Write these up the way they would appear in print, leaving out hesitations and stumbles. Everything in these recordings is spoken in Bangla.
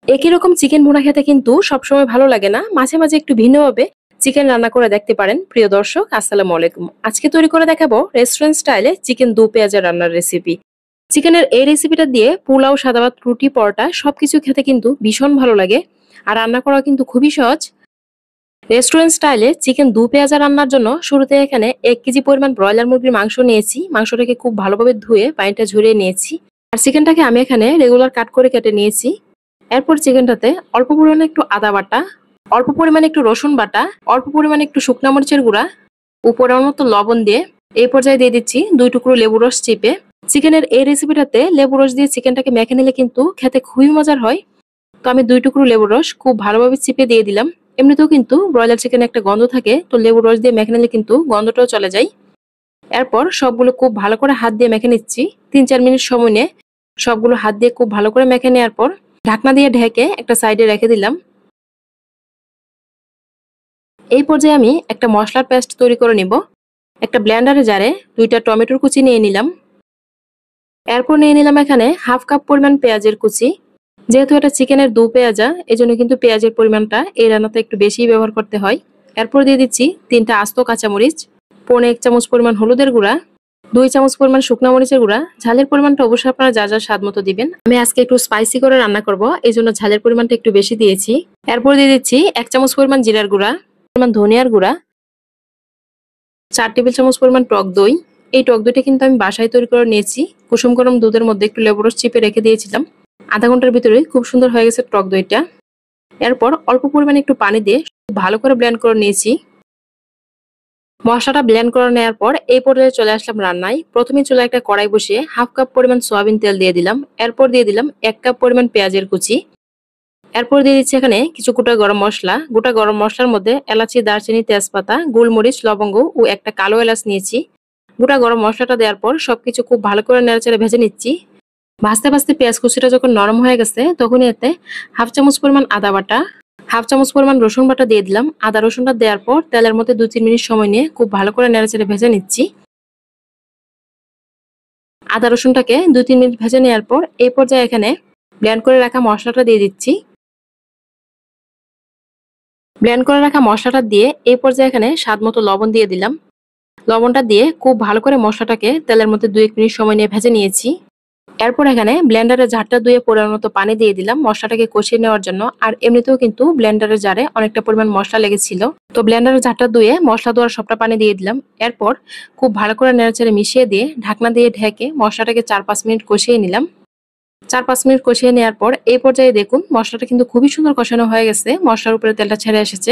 একই রকম চিকেন ভুনা খেতে কিন্তু সবসময় ভালো লাগে না, মাঝে মাঝে একটু ভিন্নভাবে চিকেন রান্না করে দেখতে পারেন। প্রিয় দর্শক, আসসালামু আলাইকুম। আজকে তৈরি করে দেখাবো রেস্টুরেন্ট স্টাইলে চিকেন দু পেঁয়াজের রান্নার রেসিপি। চিকেনের এই রেসিপিটা দিয়ে পোলাও, সাদা ভাত, রুটি, পরোটা সবকিছু খেতে কিন্তু ভীষণ ভালো লাগে। আর রান্না করা কিন্তু খুবই সহজ। রেস্টুরেন্ট স্টাইলে চিকেন দু পেঁয়াজা রান্নার জন্য শুরুতে এখানে 1 কেজি পরিমাণ ব্রয়লার মুরগির মাংস নিয়েছি। মাংসটাকে খুব ভালোভাবে ধুয়ে পানিটা ঝরিয়ে নিয়েছি। আর চিকেনটাকে আমি এখানে রেগুলার কাট করে কেটে নিয়েছি। এরপর চিকেনটাতে অল্প পরিমাণে একটু আদা বাটা, অল্প পরিমাণে একটু রসুন বাটা, অল্প পরিমাণে একটু শুকনা মরিচের গুঁড়া, উপরের মতো লবণ দিয়ে এই পর্যায়ে দিয়ে দিচ্ছি 2 টুকরো লেবু রস চিপে। চিকেনের এই রেসিপিটাতে লেবু রস দিয়ে চিকেনটাকে মেখে নিলে কিন্তু খেতে খুবই মজার হয়। তো আমি 2 টুকরো লেবুর রস খুব ভালোভাবে চিপে দিয়ে দিলাম। এমনিতেও কিন্তু ব্রয়লার চিকেনে একটা গন্ধ থাকে, তো লেবুর রস দিয়ে মেখে নিলে কিন্তু গন্ধটাও চলে যায়। এরপর সবগুলো খুব ভালো করে হাত দিয়ে মেখে নিচ্ছি। 3-4 মিনিট সময় নিয়ে সবগুলো হাত দিয়ে খুব ভালো করে মেখে নেওয়ার পর ঢাকনা দিয়ে ঢেকে একটা সাইডে রেখে দিলাম। এই পর্যায়ে আমি একটা মশলার পেস্ট তৈরি করে নিব। একটা ব্লেন্ডারে জারে 2টা টমেটোর কুচি নিয়ে নিলাম। এরপর নিয়ে নিলাম এখানে হাফ কাপ পরিমাণ পেঁয়াজের কুচি। যেহেতু এটা চিকেনের দু পেঁয়াজা, এই জন্য কিন্তু পেঁয়াজের পরিমাণটা এই রান্নাতে একটু বেশি ব্যবহার করতে হয়। এরপর দিয়ে দিচ্ছি 3টা আস্ত কাঁচামরিচ, 1.25 চামচ পরিমাণ হলুদের গুঁড়া, 2 চামচ পরিমাণ শুকনা মরিচের গুঁড়া। ঝালের পরিমাণটা অবশ্যই আপনারা যা যা স্বাদ মতো দিবেন। আমি আজকে একটু স্পাইসি করে রান্না করব, এই জন্য ঝালের পরিমাণটা একটু বেশি দিয়েছি। এরপর দিয়ে দিচ্ছি 1 চামচ পরিমাণ জিরার গুঁড়া, পরিমাণ ধনিয়ার গুঁড়া, 4 টেবিল চামচ পরিমাণ টক দই। এই টক দইটা কিন্তু আমি বাসায় তৈরি করে নিয়েছি। কুসুম গরম দুধের মধ্যে একটু লেবু রস চিপে রেখে দিয়েছিলাম। আধা ঘন্টার ভিতরে খুব সুন্দর হয়ে গেছে টক দইটা। এরপর অল্প পরিমাণে একটু পানি দিয়ে ভালো করে ব্লেন্ড করে নিয়েছি। মশলাটা ব্লেন্ড করে নেওয়ার পর এই পর্যায়ে চলে আসলাম রান্নায়। প্রথমে চুলায় একটা কড়াই বসিয়ে হাফ কাপ পরিমাণ সয়াবিন তেল দিয়ে দিলাম। এরপর দিয়ে দিলাম 1 কাপ পরিমাণ পেঁয়াজের কুচি। এরপর দিয়ে দিচ্ছি এখানে কিছু গোটা গরম মশলা। গোটা গরম মশলার মধ্যে এলাচি, দারচিনি, তেজপাতা, গোলমরিচ, লবঙ্গ ও একটা কালো এলাচ নিয়েছি। গোটা গরম মশলাটা দেওয়ার পর সবকিছু খুব ভালো করে নেড়েচেড়ে ভেজে নিচ্ছি। ভাজতে ভাজতে পেঁয়াজ কুচিটা যখন নরম হয়ে গেছে, তখনই এতে হাফ চামচ পরিমাণ আদা বাটা, হাফ চামচ পরিমাণ রসুন বাটা দিয়ে দিলাম। আদা রসুনটা দেওয়ার পর তেলের মধ্যে 2-3 মিনিট সময় নিয়ে খুব ভালো করে নেড়েচেড়ে ভেজে নিচ্ছি। আদা রসুনটাকে 2-3 মিনিট ভেজে নেওয়ার পর এই পর্যায়ে এখানে ব্লেন্ড করে রাখা মশলাটা দিয়ে দিচ্ছি। ব্লেন্ড করে রাখা মশলাটা দিয়ে এই পর্যায়ে এখানে স্বাদ মতো লবণ দিয়ে দিলাম। লবণটা দিয়ে খুব ভালো করে মশলাটাকে তেলের মধ্যে 2-1 মিনিট সময় নিয়ে ভেজে নিয়েছি। এরপর এখানে ব্লেন্ডারের জারটা ধুয়ে পরিমাণ মতো পানি দিয়ে দিলাম মশলাটাকে কষিয়ে নেওয়ার জন্য। আর এমনিতেও কিন্তু ব্লেন্ডারের জারে অনেকটা পরিমাণ মশলা লেগেছিল, তো ব্লেন্ডারের জারটা ধুয়ে মশলা দেওয়ার সবটা পানি দিয়ে দিলাম। এরপর খুব ভালো করে নেড়েচেড়ে মিশিয়ে দিয়ে ঢাকনা দিয়ে ঢেকে মশলাটাকে 4-5 মিনিট কষিয়ে নিলাম। 4-5 মিনিট কষিয়ে নেওয়ার পর এই পর্যায়ে দেখুন মশলাটা কিন্তু খুবই সুন্দর কষানো হয়ে গেছে, মশলার উপরে তেলটা ছেড়ে এসেছে।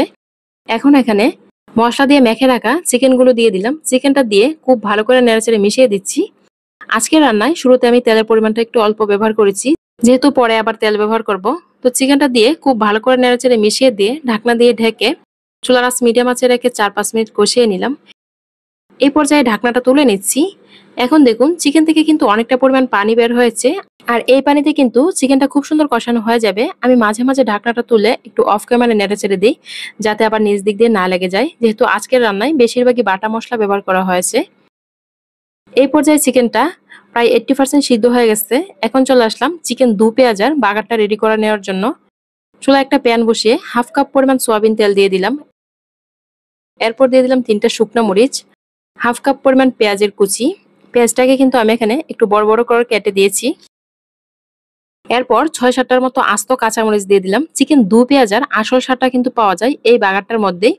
এখন এখানে মশলা দিয়ে মেখে রাখা চিকেনগুলো দিয়ে দিলাম। চিকেনটা দিয়ে খুব ভালো করে নেড়েচেড়ে মিশিয়ে দিচ্ছি। আজকের রান্নায় শুরুতে আমি তেলের পরিমাণটা একটু অল্প ব্যবহার করেছি, যেহেতু পরে আবার তেল ব্যবহার করব। তো চিকেনটা দিয়ে খুব ভালো করে নেড়েচেড়ে মিশিয়ে দিয়ে ঢাকনা দিয়ে ঢেকে চুলার আঁচ মিডিয়াম আঁচে রেখে 4-5 মিনিট কষিয়ে নিলাম। এই পর্যায়ে ঢাকনাটা তুলে নিচ্ছি। এখন দেখুন চিকেন থেকে কিন্তু অনেকটা পরিমাণ পানি বের হয়েছে, আর এই পানিতে কিন্তু চিকেনটা খুব সুন্দর কষানো হয়ে যাবে। আমি মাঝে মাঝে ঢাকনাটা তুলে একটু অফ ক্যামেরা নেড়েচেড়ে দিই, যাতে আবার নিচ দিক দিয়ে না লেগে যায়, যেহেতু আজকের রান্নায় বেশিরভাগই বাটা মশলা ব্যবহার করা হয়েছে। এই পর্যায়ে চিকেনটা প্রায় 80% সিদ্ধ হয়ে গেছে। এখন চলে আসলাম চিকেন দু পেঁয়াজার বাগারটা রেডি করে নেওয়ার জন্য। চুলায় একটা প্যান বসিয়ে হাফ কাপ পরিমাণ সয়াবিন তেল দিয়ে দিলাম। এরপর দিয়ে দিলাম 3টা শুকনো মরিচ, হাফ কাপ পরিমাণ পেঁয়াজের কুচি। পেঁয়াজটাকে কিন্তু আমি এখানে একটু বড় বড় করে কেটে দিয়েছি। এরপর 6-7টার মতো আস্ত কাঁচামরিচ দিয়ে দিলাম। চিকেন দু পেঁয়াজার আসল স্বাদটা কিন্তু পাওয়া যায় এই বাগারটার মধ্যেই।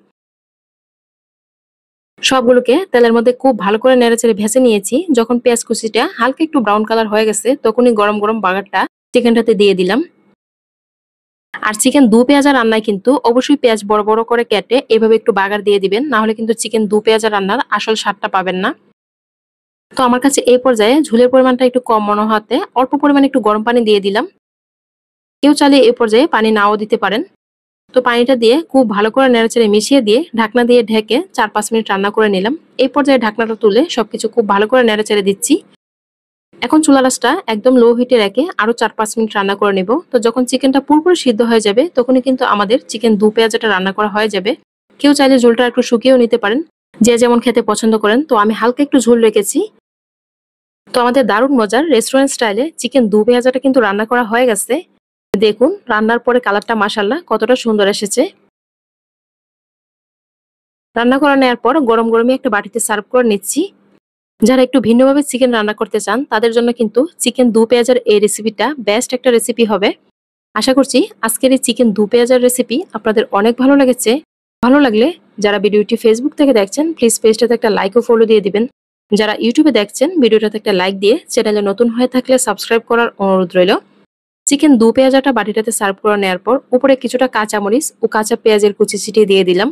সবগুলোকে তেলের মধ্যে খুব ভালো করে নেড়েচেড়ে ভেজে নিয়েছি। যখন পেঁয়াজ কুচিটা হালকা একটু ব্রাউন কালার হয়ে গেছে, তখনই গরম গরম বাগারটা চিকেনটাতে দিয়ে দিলাম। আর চিকেন দু পেঁয়াজা রান্নায় কিন্তু অবশ্যই পেঁয়াজ বড় বড় করে কেটে এভাবে একটু বাগার দিয়ে দিবেন, না হলে কিন্তু চিকেন দু পেঁয়াজা রান্নার আসল স্বাদটা পাবেন না। তো আমার কাছে এই পর্যায়ে ঝোলের পরিমাণটা একটু কম মনে হতে অল্প পরিমাণে একটু গরম পানি দিয়ে দিলাম। কেউ চাইলে এই পর্যায়ে পানি নাও দিতে পারেন। তো পানিটা দিয়ে খুব ভালো করে নেড়েচেড়ে মিশিয়ে দিয়ে ঢাকনা দিয়ে ঢেকে 4-5 মিনিট রান্না করে নিলাম। এই পর্যায়ে ঢাকনাটা তুলে সবকিছু খুব ভালো করে নেড়েচেড়ে দিচ্ছি। এখন চুলা আঁচটা একদম লো হিটে রেখে আরো 4-5 মিনিট রান্না করে নেব। তো যখন চিকেনটা পুরোপুরি সিদ্ধ হয়ে যাবে, তখনই কিন্তু আমাদের চিকেন দু পেঁয়াজাটা রান্না করা হয়ে যাবে। কেউ চাইলে ঝোলটা একটু শুকিয়েও নিতে পারেন, যে যেমন খেতে পছন্দ করেন। তো আমি হালকা একটু ঝোল রেখেছি। তো আমাদের দারুণ মজার রেস্টুরেন্ট স্টাইলে চিকেন দু পেঁয়াজাটা কিন্তু রান্না করা হয়ে গেছে। দেখুন রান্নার পরে কালারটা মাশাআল্লাহ কতটা সুন্দর এসেছে। রান্না করে নেওয়ার পর গরম গরমই একটা বাটিতে সার্ভ করে নিচ্ছি। যারা একটু ভিন্নভাবে চিকেন রান্না করতে চান তাদের জন্য কিন্তু চিকেন দু পেঁয়াজের এই রেসিপিটা বেস্ট একটা রেসিপি হবে। আশা করছি আজকের এই চিকেন দু পেঁয়াজের রেসিপি আপনাদের অনেক ভালো লেগেছে। ভালো লাগলে যারা ভিডিওটি ফেসবুক থেকে দেখছেন প্লিজ পেজটাতে একটা লাইক ও ফলো দিয়ে দিবেন। যারা ইউটিউবে দেখছেন ভিডিওটাতে একটা লাইক দিয়ে চ্যানেলে নতুন হয়ে থাকলে সাবস্ক্রাইব করার অনুরোধ রইল। চিকেন দু পেঁয়াজাটা বাটিটাতে সার্ভ করে নেওয়ার পর উপরে কিছুটা কাঁচামরিচ ও কাঁচা পেঁয়াজের কুচি ছিটিয়ে দিয়ে দিলাম।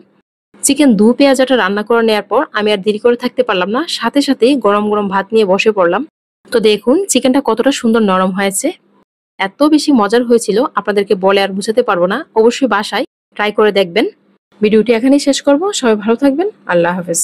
চিকেন দু পেঁয়াজাটা রান্না করে নেওয়ার পর আমি আর দেরি করে থাকতে পারলাম না, সাথে সাথেই গরম গরম ভাত নিয়ে বসে পড়লাম। তো দেখুন চিকেনটা কতটা সুন্দর নরম হয়েছে, এত বেশি মজার হয়েছিল আপনাদেরকে বলে আর বুঝাতে পারবো না। অবশ্যই বাসায় ট্রাই করে দেখবেন। ভিডিওটি এখানেই শেষ করব। সবাই ভালো থাকবেন। আল্লাহ হাফেজ।